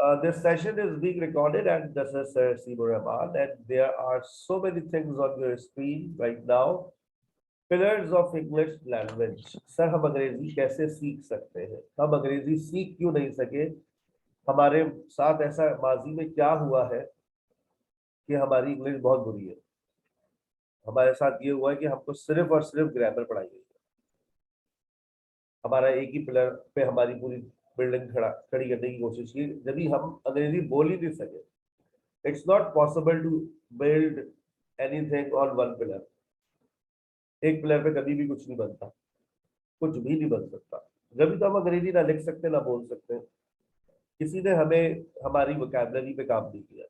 This session is being recorded, and this is Sir Seymour Rahman, and there are so many things on your screen right now. Pillars of English language. Sir हम अंग्रेजी कैसे सीख सकते हैं? हम अंग्रेजी सीख क्यों नहीं सके? हमारे साथ ऐसा माजी में क्या हुआ है कि हमारी इंग्लिश बहुत बुरी है? हमारे साथ ये हुआ है कि हमको सिर्फ और सिर्फ ग्रामर पढ़ाई गई है। हमारा एक ही पिलर पे हमारी पूरी बिल्डिंग खड़ी करने की कोशिश की, जब भी हम अंग्रेजी बोल ही नहीं सके। It's not possible to build anything on one pillar. एक पिलर पे कभी भी कुछ नहीं बनता, कुछ भी नहीं बन सकता। जब भी तो हम अंग्रेजी ना लिख सकते ना बोल सकते। किसी ने हमें हमारी वोकैबुलरी पे काम नहीं किया,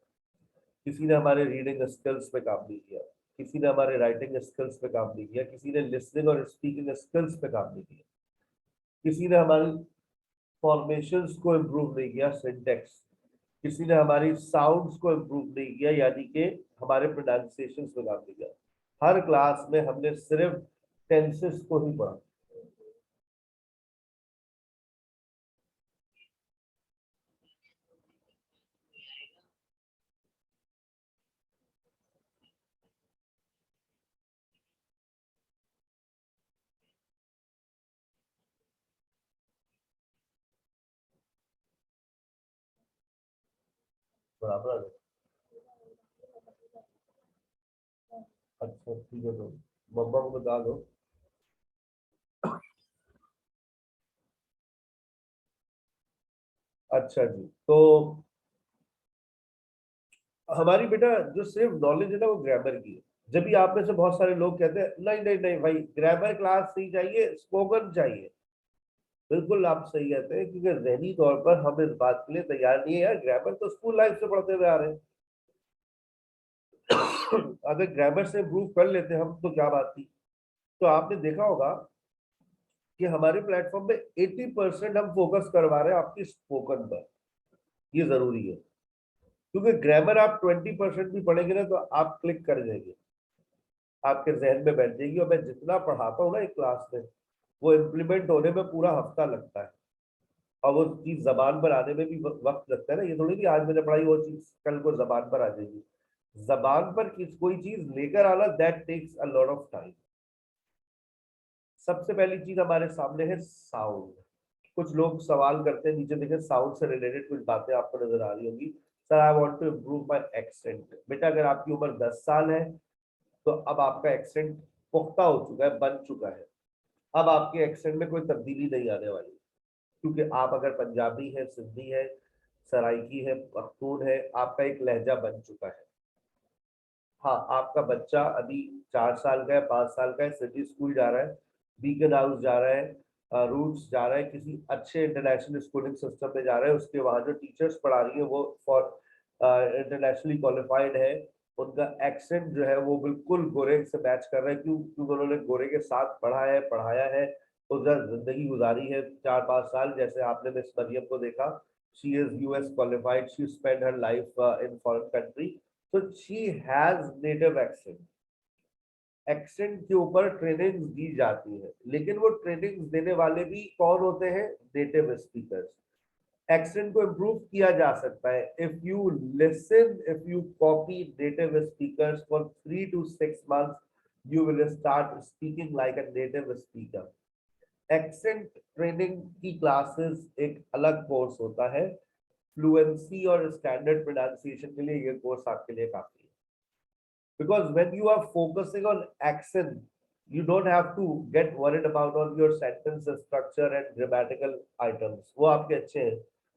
किसी ने हमारे रीडिंग स्किल्स पे काम नहीं किया, किसी ने हमारे राइटिंग स्किल्स पे काम नहीं किया, किसी ने लिसनिंग और स्पीकिंग स्किल्स पे काम नहीं किया, किसी ने हमारी फॉर्मेशंस को इम्प्रूव नहीं किया, सिंटेक्स, किसी ने हमारी साउंड्स को इम्प्रूव नहीं किया, यानी कि हमारे प्रोनाउंसिएशंस पे काम नहीं किया। हर क्लास में हमने सिर्फ टेंसेस को ही पढ़ा। बराबर है। अच्छा ठीक है, तो मम्मा को बता दो। अच्छा जी, तो हमारी बेटा जो सिर्फ नॉलेज है ना वो ग्रामर की है। जब भी आप में से बहुत सारे लोग कहते हैं नहीं नहीं नहीं भाई, ग्रामर क्लास नहीं चाहिए, स्पोकन चाहिए। बिल्कुल आप सही कहते हैं, क्योंकि जहनी तौर पर हम इस बात के लिए तैयार नहीं है यार। ग्रामर तो स्कूल लाइफ से पढ़ते हुए आ रहे हैं। अगर ग्रामर से इम्प्रूव कर लेते हम तो क्या बात थी। तो आपने देखा होगा कि हमारे प्लेटफॉर्म पे 80% हम फोकस करवा रहे हैं आपकी स्पोकन पर। ये जरूरी है, क्योंकि ग्रामर आप 20% भी पढ़ेंगे ना तो आप क्लिक कर जाएंगे, आपके जहन में बैठ जाएगी। और मैं जितना पढ़ाता हूँ ना एक क्लास में, वो इम्प्लीमेंट होने में पूरा हफ्ता लगता है, और वो चीज जबान पर आने में भी वक्त लगता है ना। ये थोड़ी कि आज मैंने पढ़ाई वो चीज कल को जबान पर आ जाएगी। जबान पर कोई चीज लेकर आना, that takes a lot of time. सबसे पहली चीज हमारे सामने है साउंड। कुछ लोग सवाल करते हैं, नीचे देखें, साउंड से रिलेटेड कुछ बातें आपको नजर आ रही होंगी। Sir I want to improve my accent. बेटा अगर आपकी उम्र 10 साल है तो अब आपका एक्सेंट पुख्ता हो चुका है, बन चुका है। अब आपके एक्सेंट में कोई तब्दीली नहीं आने वाली, क्योंकि आप अगर पंजाबी है, सिंधी है, सराइकी है, पख्तून है, आपका एक लहजा बन चुका है। हाँ, आपका बच्चा अभी 4 साल का है, 5 साल का है, सिटी स्कूल जा रहा है, बीकन हाउस जा रहा है, रूट्स जा रहा है, किसी अच्छे इंटरनेशनल स्कूलिंग सिस्टम में जा रहा है। उसके वहाँ जो टीचर्स पढ़ा रही है वो फॉर इंटरनेशनली क्वालिफाइड है। उनका एक्सेंट जो है वो बिल्कुल गोरे से मैच कर रहा है। क्यों? क्योंकि उन्होंने गोरे के साथ पढ़ा है, पढ़ाया है, उधर जिंदगी गुजारी है 4-5 साल। जैसे आपने मिस मरियम को देखा, she is US qualified, she spend her life in foreign country, तो she has native accent. Accent के ऊपर ट्रेनिंग दी जाती है, लेकिन वो ट्रेनिंग देने वाले भी कौन होते हैं? Native speakers. एक्सेंट को इम्प्रूव किया जा सकता है if you listen, if you copy native speakers for 3 to 6 months, you will start speaking like a native speaker. Accent training की क्लासेस एक अलग कोर्स होता है। फ्लुएंसी और स्टैंडर्ड प्रोनाउंसिएशन के लिए ये कोर्स आपके लिए काफी है। Because when you are focusing on accent, you don't have to get worried about on your sentence structure and grammatical items. वो आपके अच्छे हैं,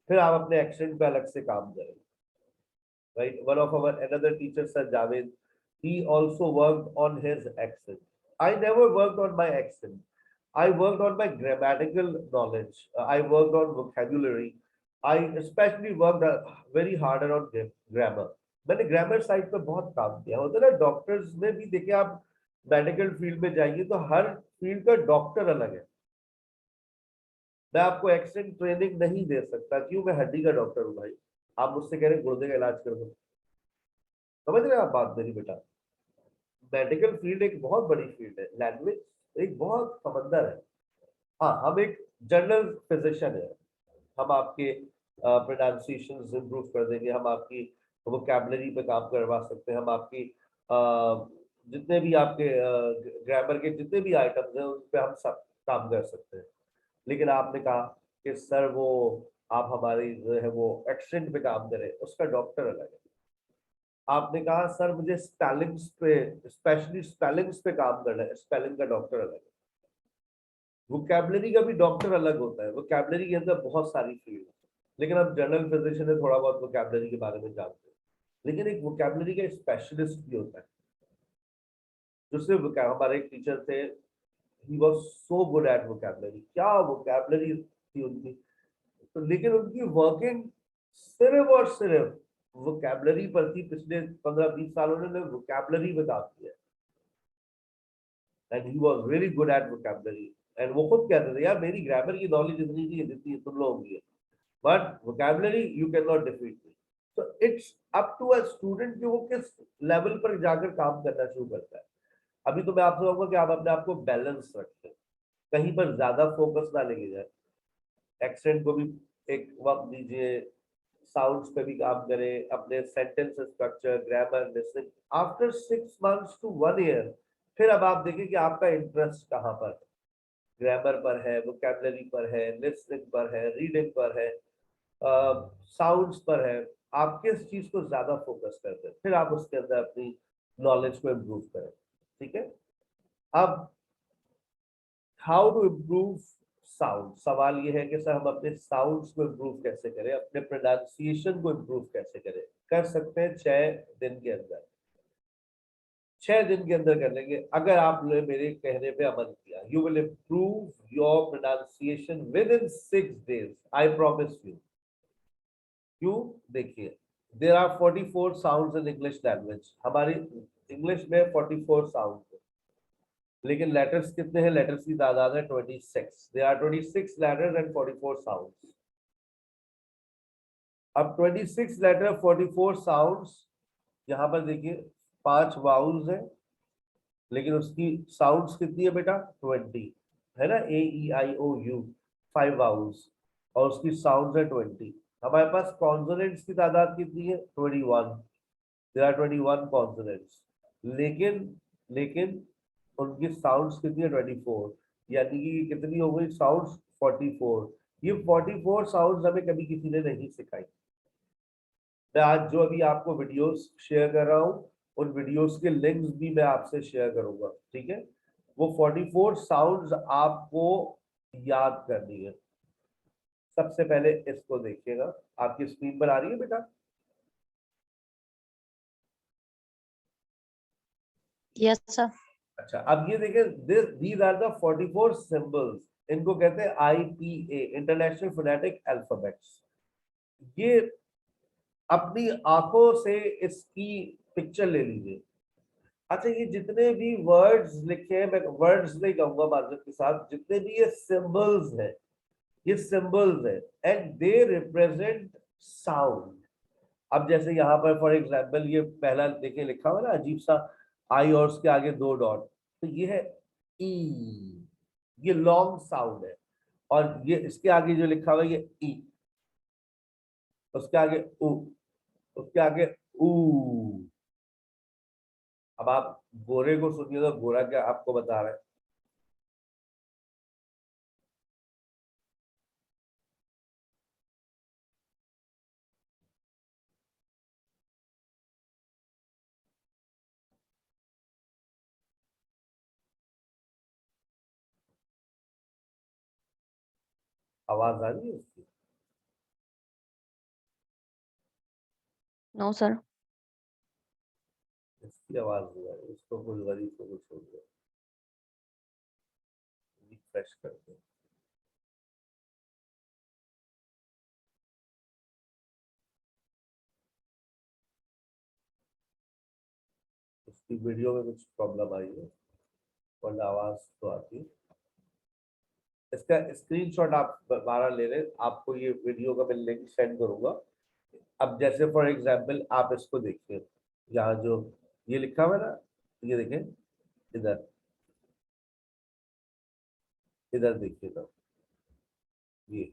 फिर आप अपने accent पे अलग से काम करें। Right? One of our another teacher, Sir Javed, he also worked on his accent. I never worked on my accent. I worked on my grammatical knowledge. I worked on vocabulary. I especially worked very harder on grammar. मैंने grammar side पे बहुत काम किया। होता है ना, doctors में भी देखिए, आप मेडिकल फील्ड में जाइए तो हर फील्ड का डॉक्टर अलग है। मैं आपको एक्सेंट ट्रेनिंग नहीं दे सकता, क्यों? मैं हड्डी का डॉक्टर हूँ भाई। आप मुझसे कह रहे हैं गुर्दे का इलाज कर दो, समझ रहे हैं आप बात मेरी बेटा? मेडिकल फील्ड एक बहुत बड़ी फील्ड है, लैंग्वेज एक बहुत समंदर है। हाँ, हम एक जनरल फिजिशियन है, हम आपके प्रोनाउंसिएशंस इंप्रूव कर देंगे, हम आपकी वोकैबुलरी पे काम करवा सकते हैं, हम आपकी जितने भी आपके ग्रामर के जितने भी आइटम्स हैं उन पे हम सब काम कर सकते हैं। लेकिन आपने कहा कि सर वो आप हमारी जो है वो एक्सेंट पे काम करें, उसका डॉक्टर अलग है। आपने कहा सर मुझे स्पेलिंग्स पे, स्पेशली स्पेलिंग्स पे काम करना है, स्पेलिंग का डॉक्टर अलग है। वोकैबुलरी का भी डॉक्टर अलग होता है। वोकैबुलरी के अंदर बहुत सारी फील्ड है, लेकिन हम जनरल फिजिशियन है, थोड़ा बहुत वोकैबुलरी के बारे में जानते हैं। लेकिन एक वोकैबुलरी का स्पेशलिस्ट भी होता है। दूसरे हमारे एक टीचर थे, he was so good at vocabulary, क्या वोकैबुलरी थी उनकी। तो लेकिन उनकी वर्किंग सिर्फ और सिर्फ वोकैबुलरी पर थी। पिछले 15-20 सालों में वोकैबुलरी में काम किया, and he was really good at vocabulary. And वो खुद कहते थे यार मेरी ग्रामर की नॉलेज इतनी नहीं है जितनी तुम लोगों की है, but vocabulary you can not defeat me. तो it's up to a student कि वो किस लेवल पर जाकर काम करना शुरू करता है। अभी तो मैं आपसे कहूंगा कि आप अपने आप को बैलेंस रखें, कहीं पर ज्यादा फोकस ना लेके जाए। एक्सेंट को भी एक वक्त दीजिए, साउंड्स पे भी काम करें, अपने sentence structure, grammar, listening. After 6 months to 1 year फिर अब आप देखें कि आपका इंटरेस्ट कहाँ पर है। ग्रामर पर है, वोकैबुलरी पर है, लिसनिंग पर है, रीडिंग पर है, साउंड्स पर है। आप किस चीज को ज्यादा फोकस करते हैं, फिर आप उसके अंदर अपनी नॉलेज को इम्प्रूव करें। ठीक है। अब हाउ टू इम्प्रूव साउंड, सवाल ये है कि सर हम अपने साउंड्स को इम्प्रूव कैसे करें, अपने प्रोनाउंसिएशन को इम्प्रूव कैसे करें। कर सकते हैं 6 दिन के अंदर। 6 दिन के अंदर कर लेंगे अगर आपने मेरे कहने पे अमल किया। You will improve your pronunciation within 6 days, I promise you. क्यों? देखिए, there are 44 sounds in English language. हमारी इंग्लिश में 44 साउंड है, लेकिन लेटर्स कितने हैं? लेटर्स की तादाद है 26। They are 26 letters and 44 sounds. अब 26 लेटर 44 साउंड्स, यहाँ पर देखिए 5 वाउल्स है, लेकिन उसकी साउंड्स कितनी है बेटा? 20 है ना। ए ई आई ओ यू, 5 वाउल्स, और उसकी साउंड्स है 20। हमारे पास कॉन्सोनेंट्स की तादाद कितनी है? 21। देयर आर 21 कॉन्सोनेंट्स, लेकिन लेकिन उनकी साउंड्स कितनी है? 24। यानी कि कितनी हो गई साउंड्स? 44। ये 44 साउंड्स हमें कभी किसी ने नहीं सिखाई। मैं आज जो अभी आपको वीडियोस शेयर कर रहा हूँ, उन वीडियोस के लिंक्स भी मैं आपसे शेयर करूंगा। ठीक है। वो 44 साउंड्स आपको याद करनी है। सबसे पहले इसको देखिएगा, आपकी स्क्रीन पर आ रही है बेटा? Yes sir. अच्छा, अब ये देखिए, दीज आर द 44 सिंबल्स। इनको कहते हैं IPA, इंटरनेशनल फोनेटिक अल्फाबेट्स। ये अपनी आंखों से इसकी पिक्चर ले लीजिए। अच्छा, ये जितने भी वर्ड्स लिखे हैं, मैं वर्ड्स नहीं कहूंगा मार्जिन के साथ, जितने भी ये सिंबल्स हैं, ये सिंबल्स है, एंड दे रिप्रेजेंट साउंड। अब जैसे यहाँ पर फॉर एग्जांपल ये पहला देखिए लिखा हुआ ना अजीब सा आई, और उसके आगे 2 डॉट, तो ये है ई, ये लॉन्ग साउंड है। और ये इसके आगे जो लिखा हुआ है ये ई, उसके आगे उ, उसके आगे ऊ। अब आप गोरे को सुनिए तो गोरा क्या आपको बता रहे हैं? आवाज आ रही है उसकी? No sir. इसकी आवाज नहीं आ रही, उसको कुछ गरीब को कुछ हो गया। रिफ्रेश करते हैं। उसकी वीडियो में कुछ प्रॉब्लम आई है, वरना आवाज तो आती है। इसका स्क्रीनशॉट आप दोबारा ले लें, आपको ये वीडियो का मैं लिंक सेंड करूंगा। अब जैसे फॉर एग्जांपल आप इसको देखिए, यहाँ जो ये लिखा हुआ है ना, ये देखें, इधर इधर देखिए तो ये,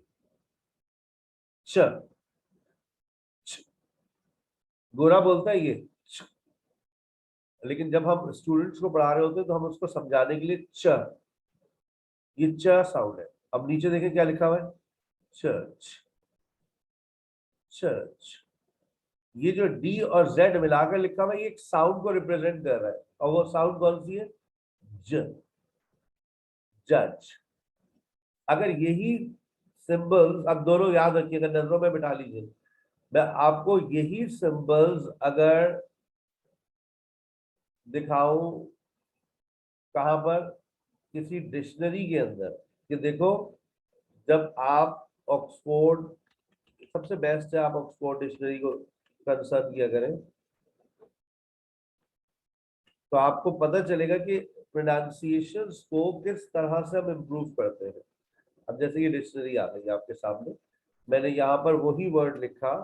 चल गोरा बोलता है ये च, लेकिन जब हम स्टूडेंट्स को पढ़ा रहे होते हैं तो हम उसको समझाने के लिए च, ये च साउंड है। अब नीचे देखें क्या लिखा हुआ है, चर्च, चर्च। ये जो डी और जेड मिलाकर लिखा हुआ है ये एक साउंड को रिप्रेजेंट कर रहा है, और वो साउंड कौन सी है, ज, जज। अगर यही सिंबल्स, अब दोनों याद रखिएगा, नजरों में बिठा लीजिए, मैं आपको यही सिंबल्स अगर दिखाऊं कहां पर, किसी डिक्शनरी के अंदर, कि देखो जब आप ऑक्सफोर्ड, सबसे बेस्ट है आप ऑक्सफोर्ड डिक्शनरी को कंसर्न किया करें, तो आपको पता चलेगा कि प्रोनाउंसिएशंस को किस तरह से हम इम्प्रूव करते हैं। अब जैसे ये डिक्शनरी आ गई आपके सामने, मैंने यहाँ पर वही वर्ड लिखा,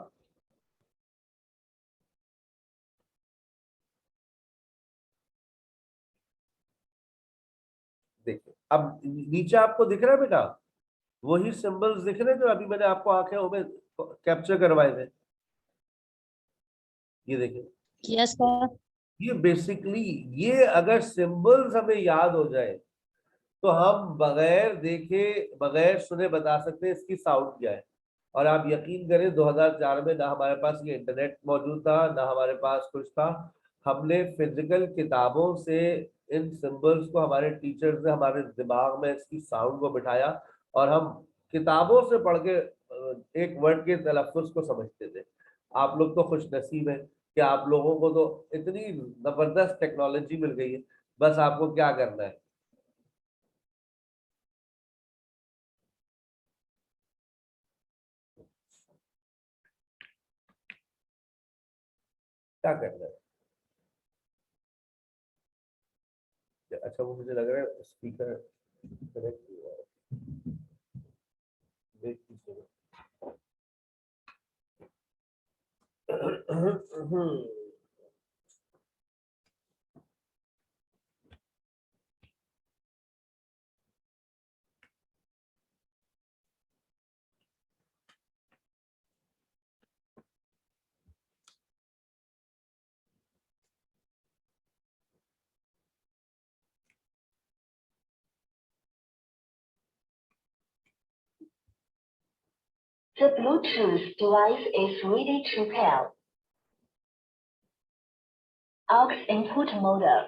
देखिए अब नीचे आपको दिख रहा है बेटा, वही सिंबल्स दिख रहे हैं जो अभी मैंने आपको आंखें में कैप्चर करवाए थे, ये देखिए। Yes sir. ये बेसिकली, ये अगर सिंबल्स हमें याद हो जाए तो हम बगैर देखे बगैर सुने बता सकते हैं इसकी साउंड क्या है। और आप यकीन करें 2004 में ना हमारे पास ये इंटरनेट मौजूद था, ना हमारे पास कुछ था, हमने फिजिकल किताबों से इन सिंबल्स को, हमारे टीचर्स ने हमारे दिमाग में इसकी साउंड को बिठाया, और हम किताबों से पढ़ के एक वर्ड के तलफ्फुज को समझते थे। आप लोग तो खुश नसीब है कि आप लोगों को तो इतनी जबरदस्त टेक्नोलॉजी मिल गई है, बस आपको क्या करना है, क्या करना है। अच्छा वो मुझे लग रहा है स्पीकर कनेक्ट हुआ है, वेट कीजिए। The Bluetooth device is ready to pair. Aux input model.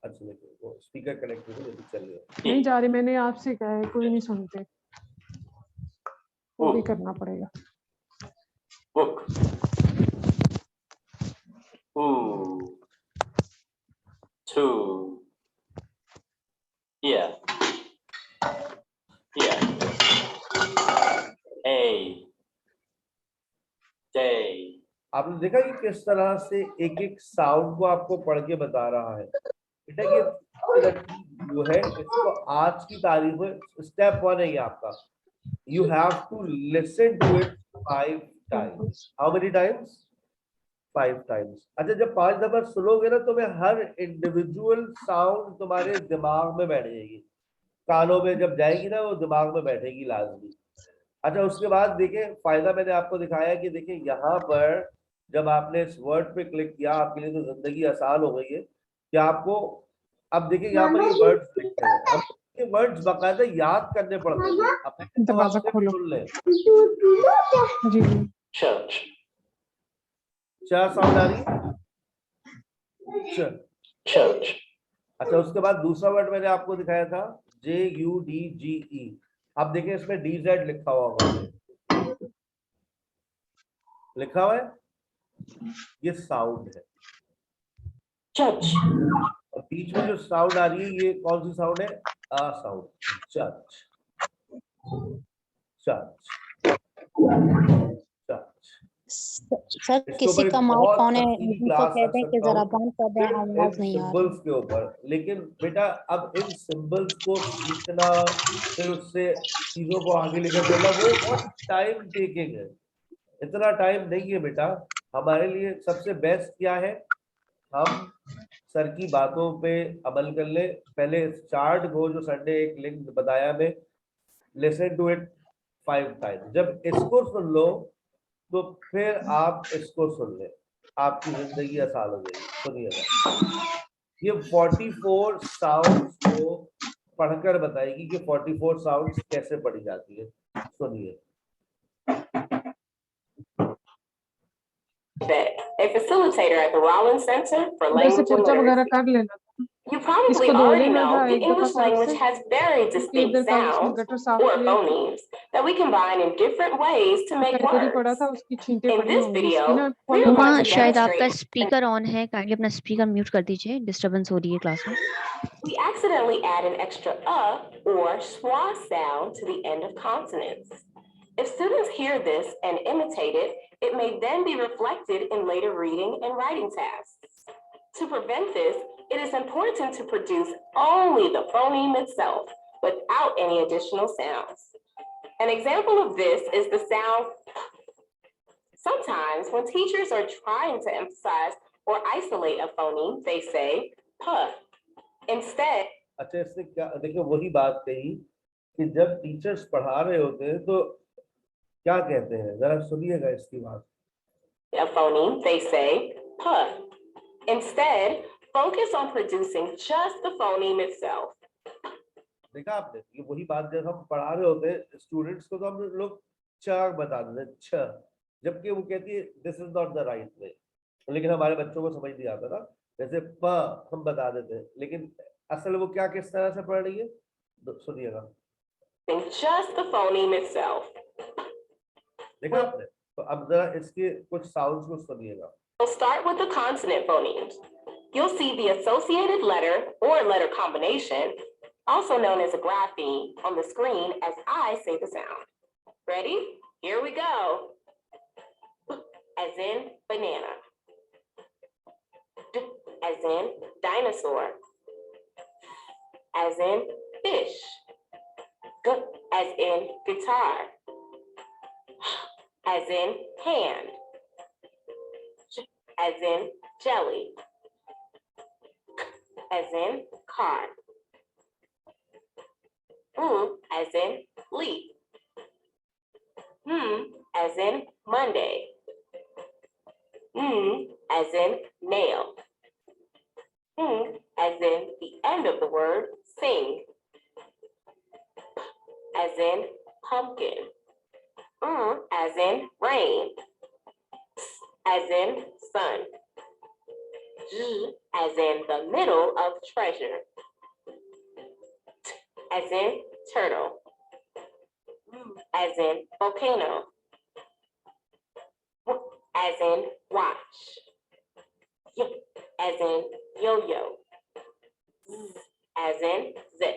अच्छा देखिए वो स्पीकर कनेक्ट हो गया, चल रहा नहीं जा रही, मैंने आपसे कहा है, कोई नहीं सुनते, वो भी करना पड़ेगा। Book. Ooh. Two. Yeah. Yeah. A. Day. आपने देखा कि किस तरह से एक एक साउंड को आपको पढ़ के बता रहा है बेटा। ये जो है इसको आज की तारीख में स्टेप 1 है ये आपका, you have to listen to it 5 times. How many times? 5 times. अच्छा जब 5 दफा सुनोगे ना तो मैं हर इंडिविजुअल साउंड तुम्हारे दिमाग में बैठ जाएगी, कानों में जब जाएगी ना वो दिमाग में बैठेगी लाजमी। अच्छा उसके बाद देखिए फायदा मैंने आपको दिखाया कि देखिए यहाँ पर जब आपने इस वर्ड पे क्लिक किया, आपके लिए तो जिंदगी आसान हो गई है कि आपको अब देखिए यहाँ पर ये वर्ड्स दिखते हैं, हम ये वर्ड्स बाकायदा याद करने पड़ते हैं, अपने तो दरवाजा आप खोलो। सुन लें। जी Church. क्या साउंड आ रही है? Church. अच्छा उसके बाद दूसरा वर्ड मैंने आपको दिखाया था JUDGE। अब देखिए इसमें DZ लिखा हुआ होगा, लिखा हुआ है, ये साउंड है। Church. और बीच में जो साउंड आ रही है ये कौन सी साउंड है? आ sound, church, church, church. Sir किसी का माइक ऑन है, उनको कहते हैं कि जरा बंद कर दें, आवाज नहीं आ रही। सिंबल्स के ऊपर, लेकिन बेटा अब इन सिंबल्स को सीखना, फिर उससे चीजों को आगे लेकर चलना, वो बहुत टाइम टेकिंग है। इतना टाइम नहीं है बेटा। हमारे लिए सबसे बेस्ट क्या है हम सर की बातों पे अमल कर ले। पहले चार्ट को, जो संडे एक लिंक बताया मैं, लिसन टू इट 5 टाइम्स। जब इसको सुन लो तो फिर आप इसको सुन ले, आपकी जिंदगी आसान हो जाएगी। सुनिएगा, ये 44 साउंड्स को पढ़कर बताएगी कि 44 साउंड्स कैसे पढ़ी जाती है। सुनिए। A facilitator at the Rollins Center for इधर से Language and पोचा वगैरह Literacy. कर लेना। You probably इसको धो already लेना know था the एक दफा English साइड language से, has very क्योंकि distinct इधर का उसने sounds गटर साफ or किया था, phonemes that we combine in different ways to make इधर ही पड़ा था, words. उसकी छींटे In पड़ी this होंगी video, इसकी ना। we are Uma, going to शायद आपका demonstrate स्पीकर ऑन है, काइंडली अपना स्पीकर म्यूट कर दीजिए, डिस्टरबेंस हो रही है क्लास में। we accidentally add an extra or schwa sound to the end of consonants. If students hear this and imitate it, it may then be reflected in later reading and writing tasks. To prevent this, it is important to produce only the phoneme itself without any additional sounds. An example of this is the sound. Sometimes when teachers are trying to emphasize or isolate a phoneme, they say puh. Instead, अच्छा, इससे क्या देखिए, वही बात कही कि जब teachers पढ़ा रहे होते हैं तो क्या कहते हैं, जरा सुनिएगा इसकी बात। a phoneme, they say puh. Instead, focus on producing just the phoneme itself. देखा आपने, ये वही बात जब हम पढ़ा रहे होते हैं स्टूडेंट्स को तो हम लोग च बता देते हैं, छ, जबकि वो कहती है this is not the right way. लेकिन हमारे बच्चों को समझ नहीं आता ना, जैसे प हम बता देते हैं, लेकिन असल वो क्या किस तरह से पढ़ रही है, सुनिएगा। Just the phoneme itself. देखा आपने, तो अब जरा इसके कुछ साउंड्स को सुनिएगा। We'll start with the consonant phonemes. You'll see the associated letter or letter combination, also known as a grapheme, on the screen as I say the sound. Ready? Here we go. As in banana. D as in dinosaur. As in fish. G as in guitar. As in hand. J as in jelly. K as in car. As in leaf. As in Monday. As in nail. As in the end of the word sing. As in pumpkin. As in rain. As in sun. As in the middle of treasure. As in turtle. As in volcano. As in watch. As in yo-yo. As in zip.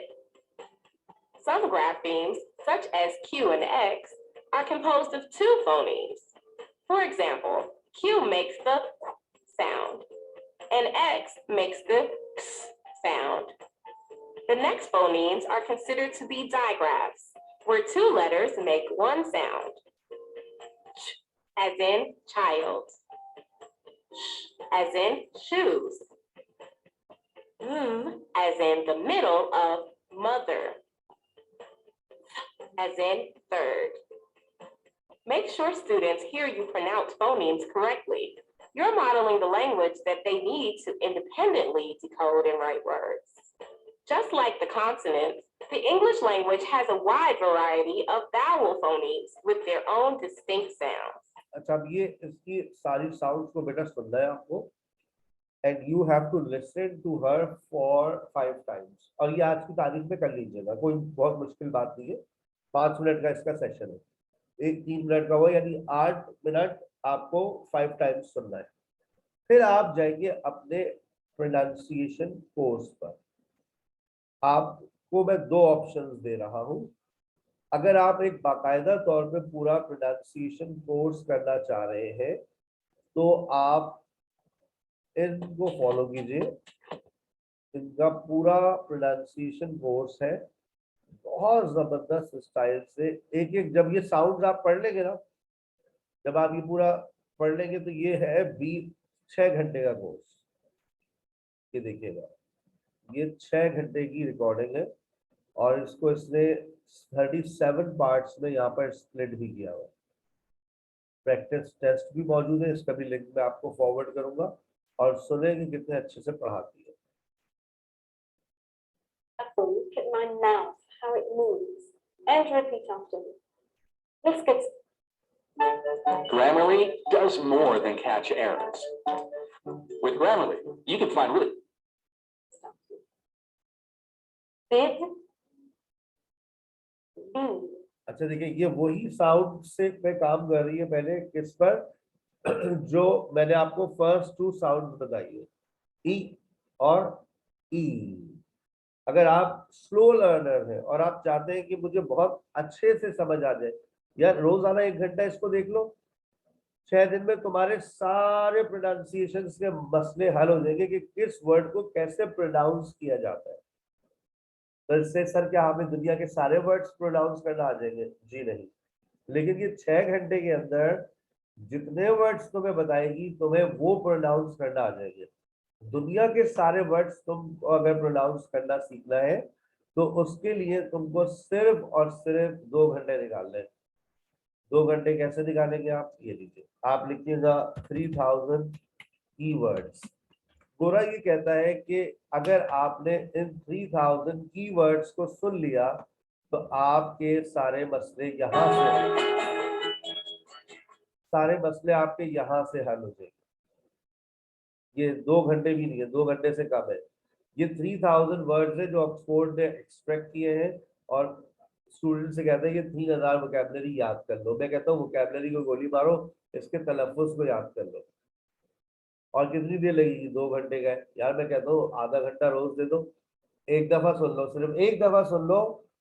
Some graphemes, such as Q and X, are composed of two phonemes. For example, Q makes the sound, and X makes the x sound. The next phonemes are considered to be digraphs, where two letters make one sound. Ch, as in child. Sh, as in shoes. As in the middle of mother. As in third. Make sure students hear you pronounce phonemes correctly. You're modeling the language that they need to independently decode and write words. Just like the consonants, the English language has a wide variety of vowel phonemes with their own distinct sounds. अच्छा, अब ये इसकी सारी sounds को बेटा सुनना है आपको, and you have to listen to her for 5 times. और ये आज की तारीख में कर लीजिएगा, कोई बहुत मुश्किल बात नहीं है, 5 मिनट का इसका सेशन है, एक 3 मिनट का हुआ, यानी 8 मिनट आपको 5 टाइम्स सुनना है। फिर आप जाएंगे अपने प्रोनाउंसिएशन कोर्स पर। आपको मैं 2 ऑप्शंस दे रहा हूं। अगर आप एक बाकायदा तौर पे पूरा प्रोनाउंसिएशन कोर्स करना चाह रहे हैं तो आप इनको फॉलो कीजिए। इनका पूरा प्रोनाउंसिएशन कोर्स है, बहुत जबरदस्त स्टाइल से, एक एक जब ये साउंड्स आप पढ़ लेंगे ना, जब आप ये पूरा पढ़ लेंगे तो ये है 6 घंटे का कोर्स। ये देखिएगा, ये 6 घंटे की रिकॉर्डिंग है और इसको इसने 37 पार्ट्स में यहाँ पर स्प्लिट भी किया हुआ है। प्रैक्टिस टेस्ट भी मौजूद है, इसका भी लिंक मैं आपको फॉरवर्ड करूंगा और सुने कि कितने अच्छे से पढ़ाती है। Look at my mouth, how it moves. And repeat after me. Let's get Grammarly does more than catch errors. With Grammarly, you can find really started. Bid. Boo. अच्छा देखिए, ये वही साउंड से पे काम कर रही है पहले किस पर, जो मैंने आपको फर्स्ट 2 साउंड बताई है, ई और ई। अगर आप स्लो लर्नर हैं और आप चाहते हैं कि मुझे बहुत अच्छे से समझ आ जाए, यार रोजाना 1 घंटा इसको देख लो, 6 दिन में तुम्हारे सारे प्रोनाउंसिएशन के मसले हल हो जाएंगे कि किस वर्ड को कैसे प्रोनाउंस किया जाता है। तो इससे सर क्या हमें दुनिया के सारे वर्ड्स प्रोनाउंस करना आ जाएंगे? जी नहीं, लेकिन ये 6 घंटे के अंदर जितने वर्ड्स तुम्हें बताएगी तुम्हें वो प्रोनाउंस करना आ जाएंगे। दुनिया के सारे वर्ड्स तुमको अगर प्रोनाउंस करना सीखना है तो उसके लिए तुमको सिर्फ और सिर्फ 2 घंटे निकालने हैं। 2 घंटे कैसे निकालेंगे आप? ये लीजिए, आप लिखिएगा 3000 कीवर्ड्स। गोरा ये कहता है कि अगर आपने इन 3000 कीवर्ड्स को सुन लिया तो आपके सारे मसले यहाँ से, सारे मसले आपके यहाँ से हल हो जाएंगे। ये 2 घंटे भी नहीं है, 2 घंटे से कम है। ये 3000 वर्ड्स है जो ऑक्सफोर्ड ने एक्सट्रैक्ट किए हैं और स्टूडेंट से कहते हैं कि 3000 वोकैबुलरी याद कर लो। मैं कहता हूँ वोकैबुलरी को गोली मारो, इसके तलफ़ुज़ को याद कर लो। और कितनी देर लगेगी? 2 घंटे का है यार। मैं कहता हूँ आधा घंटा रोज दे दो, एक दफा सुन लो, सिर्फ एक दफा सुन लो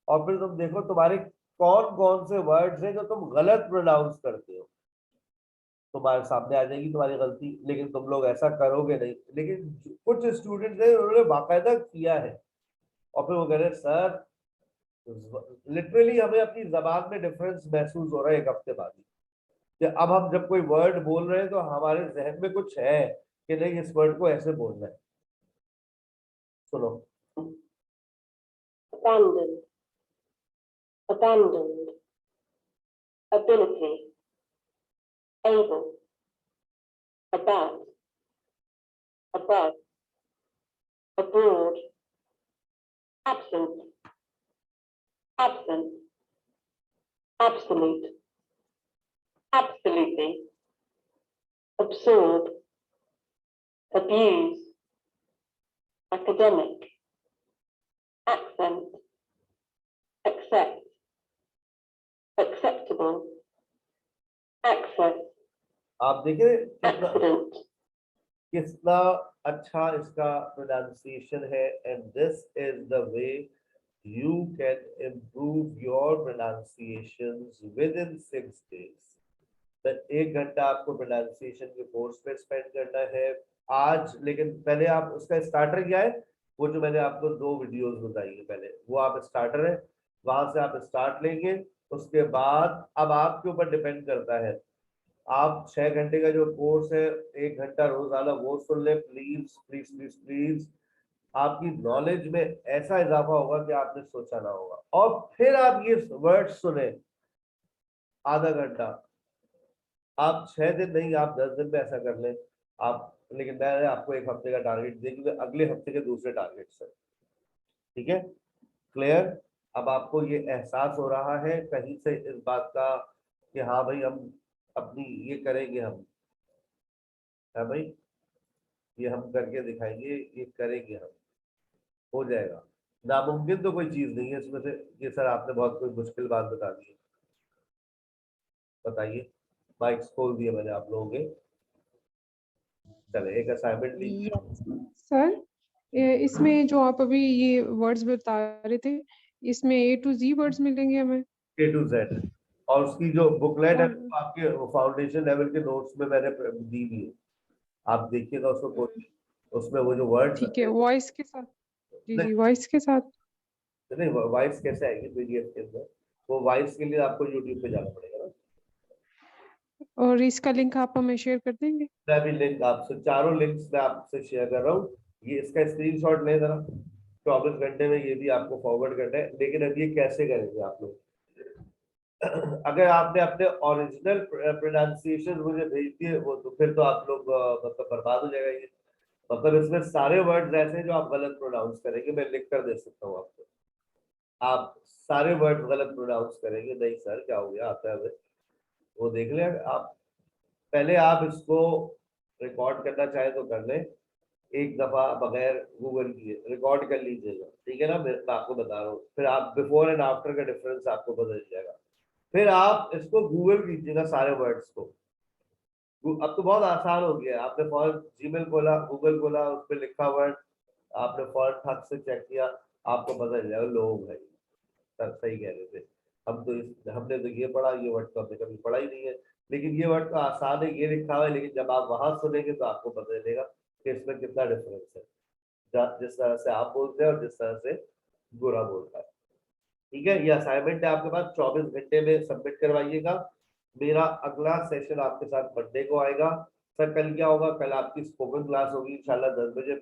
और फिर तुम देखो तुम्हारे कौन कौन से वर्ड्स हैं जो तुम गलत प्रोनाउंस करते हो, तुम्हारे सामने आ जाएगी तुम्हारी गलती। लेकिन तुम लोग ऐसा करोगे नहीं। लेकिन कुछ स्टूडेंट्स हैं उन्होंने बाकायदा किया है और फिर वो कह रहे सर लिटरली हमें अपनी जबान में डिफरेंस महसूस हो रहा है 1 हफ्ते बाद ही, कि अब हम जब कोई वर्ड बोल रहे हैं तो हमारे जहन में कुछ है कि नहीं इस वर्ड को ऐसे बोलना है। सुनो, abandon, abandoned, ability, able, about, above, abroad, absent, absent, absolute, absolutely, absorb, abuse, academic, accent, accept, acceptable, access, आप देखिए कितना accident, कितना अच्छा इसका प्रोनाउंसिएशन है। And this is the way you can improve your pronunciations with in 6 days। तो 1 घंटा आपको प्रोनाउंसिएशन के कोर्स पे स्पेंड करना है आज। लेकिन पहले आप उसका स्टार्टर क्या है, वो जो मैंने आपको 2 वीडियोस बताई है पहले, वो आप स्टार्टर है, वहां से आप स्टार्ट लेंगे। उसके बाद अब आपके ऊपर डिपेंड करता है, आप 6 घंटे का जो कोर्स है 1 घंटा रोजाना वो सुन ले प्लीज प्लीज प्लीज प्लीज। आपकी नॉलेज में ऐसा इजाफा होगा कि आपने सोचा ना होगा। और फिर आप ये वर्ड सुने आधा घंटा, आप 6 दिन नहीं, आप 10 दिन में ऐसा कर लें आप। लेकिन मैंने आपको 1 हफ्ते का टारगेट दिया क्योंकि अगले हफ्ते के दूसरे टारगेट है। ठीक है, क्लियर? अब आपको ये एहसास हो रहा है कहीं से इस बात का कि हाँ भाई हम अपनी ये करेंगे, हम हाँ भाई ये हम करके दिखाएंगे, ये करेंगे हम, हो जाएगा। नामुमकिन तो कोई चीज नहीं है इसमें से। ये सर आपने बहुत कोई मुश्किल बात बता दी है, बताइए। माइक्स खोल दिए मैंने आप लोगों के। चले एक असाइनमेंट लीजिए। सर इसमें जो आप अभी ये वर्ड्स बता रहे थे, इसमें A to Z वर्ड्स मिलेंगे हमें? A to Z। और उसकी जो बुकलेट है और- वो आपके फाउंडेशन लेवल के नोट्स में मैंने दी हुई है, आप देखिएगा उसको। उसमें वो जो वर्ड्स ठीक है, वॉइस के साथ? जी जी, वॉइस के साथ। नहीं, वॉइस कैसे आएगी पीडीएफ के अंदर? वो वॉइस के लिए आपको यूट्यूब पे जाना पड़ेगा ना। और इसका लिंक आप हमें शेयर कर देंगे? मैं भी लिंक आपसे, चारों लिंक्स मैं आपसे शेयर कर रहा हूँ। ये इसका स्क्रीनशॉट लें जरा, 24 घंटे में ये भी आपको फॉरवर्ड करना है। लेकिन अब ये कैसे करेंगे आप लोग? अगर आपने अपने ओरिजिनल प्रोनाउंसिएशन मुझे भेज दिए वो, तो फिर तो आप लोग मतलब बर्बाद हो जाएगा ये। मतलब इसमें सारे वर्ड्स ऐसे हैं जो आप गलत प्रोनाउंस करेंगे, मैं लिख कर दे सकता हूँ आपको। आप सारे वर्ड गलत प्रोनाउंस करेंगे, नहीं सर क्या हो गया आता है वो देख लें आप। पहले आप इसको रिकॉर्ड करना चाहे तो कर लें, एक दफा बगैर गूगल किए रिकॉर्ड कर लीजिएगा, ठीक है ना। मैं आपको बता रहा हूँ, फिर आप बिफोर एंड आफ्टर का डिफरेंस आपको पता चल जाएगा। फिर आप इसको गूगल कीजिएगा सारे वर्ड्स को। अब तो बहुत आसान हो गया है, आपने फौरन जीमेल खोला, गूगल खोला, उस पर लिखा वर्ड, आपने फौरन ठग से चेक किया, आपको पता चल जाएगा। लोग भाई सर सही कह रहे थे, हमने तो ये पढ़ा, ये वर्ड तो हमने कभी पढ़ा ही नहीं है। लेकिन ये वर्ड तो आसान है, ये लिखा हुआ है, लेकिन जब आप वहां सुनेंगे तो आपको पता चलेगा कि इसमें कितना डिफरेंस है, जिस तरह से आप बोलते हैं और जिस तरह से बुरा बोलता है। ठीक है, ये असाइनमेंट है आपके पास, 24 घंटे में सबमिट करवाइएगा। मेरा अगला सेशन आपके साथ मंडे को आएगा। सर कल क्या होगा? कल आपकी स्पोकन क्लास होगी इंशाल्लाह 10 बजे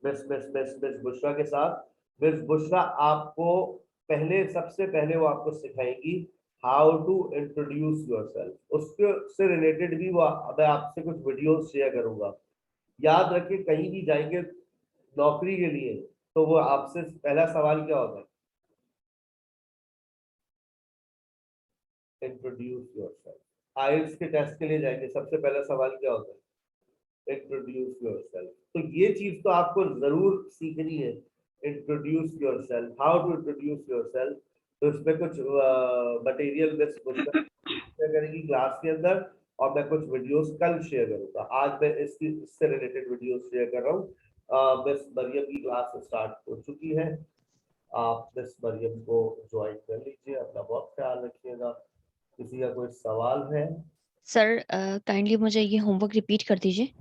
मिस बुशरा के साथ। मिस बुशरा आपको सबसे पहले वो आपको सिखाएंगी हाउ टू इंट्रोड्यूस योरसेल्फ। उसके से रिलेटेड भी वो मैं आपसे कुछ वीडियोस शेयर करूंगा। याद रखिए, कहीं भी जाएंगे नौकरी के लिए तो वो आपसे पहला सवाल क्या होता है? Introduce yourself. आइल्स के टेस्ट के लिए जाएंगे, सबसे पहला सवाल क्या होता है? Introduce yourself. तो ये चीज तो आपको जरूर सीखनी है, introduce yourself, how to introduce yourself. तो इसमें कुछ मटेरियल मिस शेयर करेंगी क्लास के अंदर, और मैं कुछ वीडियोस कल शेयर करूंगा। आज मैं इससे रिलेटेड वीडियोस शेयर कर रहा हूँ। मिस मरियम की क्लास स्टार्ट हो चुकी है, आप मिस मरियम को ज्वाइन कर लीजिए। अपना बहुत ख्याल रखिएगा। किसी का कोई सवाल है? सर काइंडली मुझे ये होमवर्क रिपीट कर दीजिए।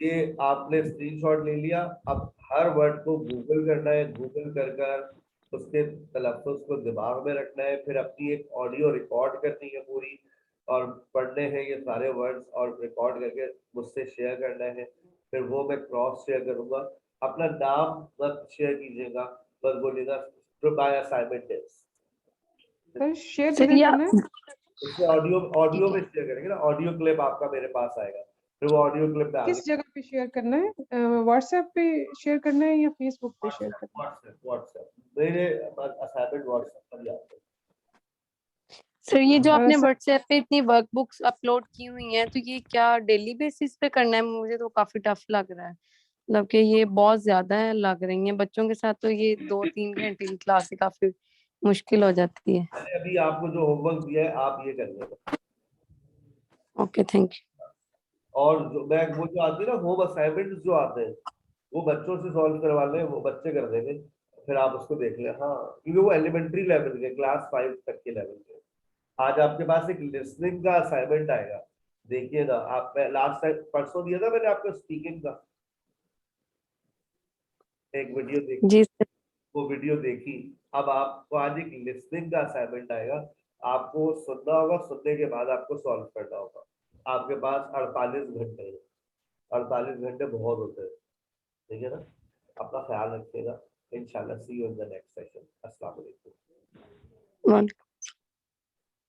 ये आपने स्क्रीनशॉट ले लिया, अब हर वर्ड को गूगल करना है, गूगल कर कर उसके तलफ़्फ़ुज़ को दिमाग में रखना है, फिर अपनी एक ऑडियो रिकॉर्ड करनी है पूरी, और पढ़ने हैं ये सारे वर्ड्स और रिकॉर्ड करके मुझसे शेयर करना है। फिर वो मैं क्रॉस शेयर करूंगा। अपना नाम मत शेयर कीजिएगा, बस बोलिएगा by assignment test. Sir share sir किधर या करना है? इससे ऑडियो ठीक में है। शेयर करेंगे ना, ऑडियो क्लिप आपका मेरे पास आएगा, फिर वो ऑडियो क्लिप में आगे किस जगह पे शेयर करना है? व्हाट्सएप पे शेयर करना है या फेसबुक पे शेयर करना है? व्हाट्सएप मेरे असाइनमेंट व्हाट्सएप पर ही आते हैं। सर ये जो आपने सर व्हाट्सएप पे इतनी वर्कबुक्स अपलोड की हुई हैं, तो ये क्या डेली बेसिस पे करना है? मुझे तो काफी टफ लग रहा है, मतलब कि ये बहुत ज्यादा है लग रही है। बच्चों के साथ तो ये 2-3 घंटे की क्लास काफी मुश्किल हो जाती है। मैंने अभी आपको जो होमवर्क दिया है आप ये कर लेना। Okay, thank you. और जो मैं वो जो आती है ना होम असाइनमेंट जो आते हैं, वो बच्चों से सॉल्व करवा लें, वो बच्चे कर देंगे, फिर आप उसको देख लें। हाँ, क्योंकि वो एलिमेंट्री लेवल के, क्लास 5 तक के लेवल के। आज आपके पास एक लिसनिंग का असाइनमेंट आएगा, देखिएगा आप। लास्ट टाइम परसों दिया था मैंने आपको स्पीकिंग का एक वीडियो देखी, जी सर। वो वीडियो देखी। अब आपको आज एक लिसनिंग का असाइनमेंट आएगा, आपको सुनना होगा, सुनने के बाद आपको सॉल्व करना होगा। आपके पास 48 घंटे हैं, 48 घंटे बहुत होते हैं, ठीक है ना। अपना ख्याल रखिएगा। इंशाल्लाह see you in the next session. अस्सलाम वालेकुम। वन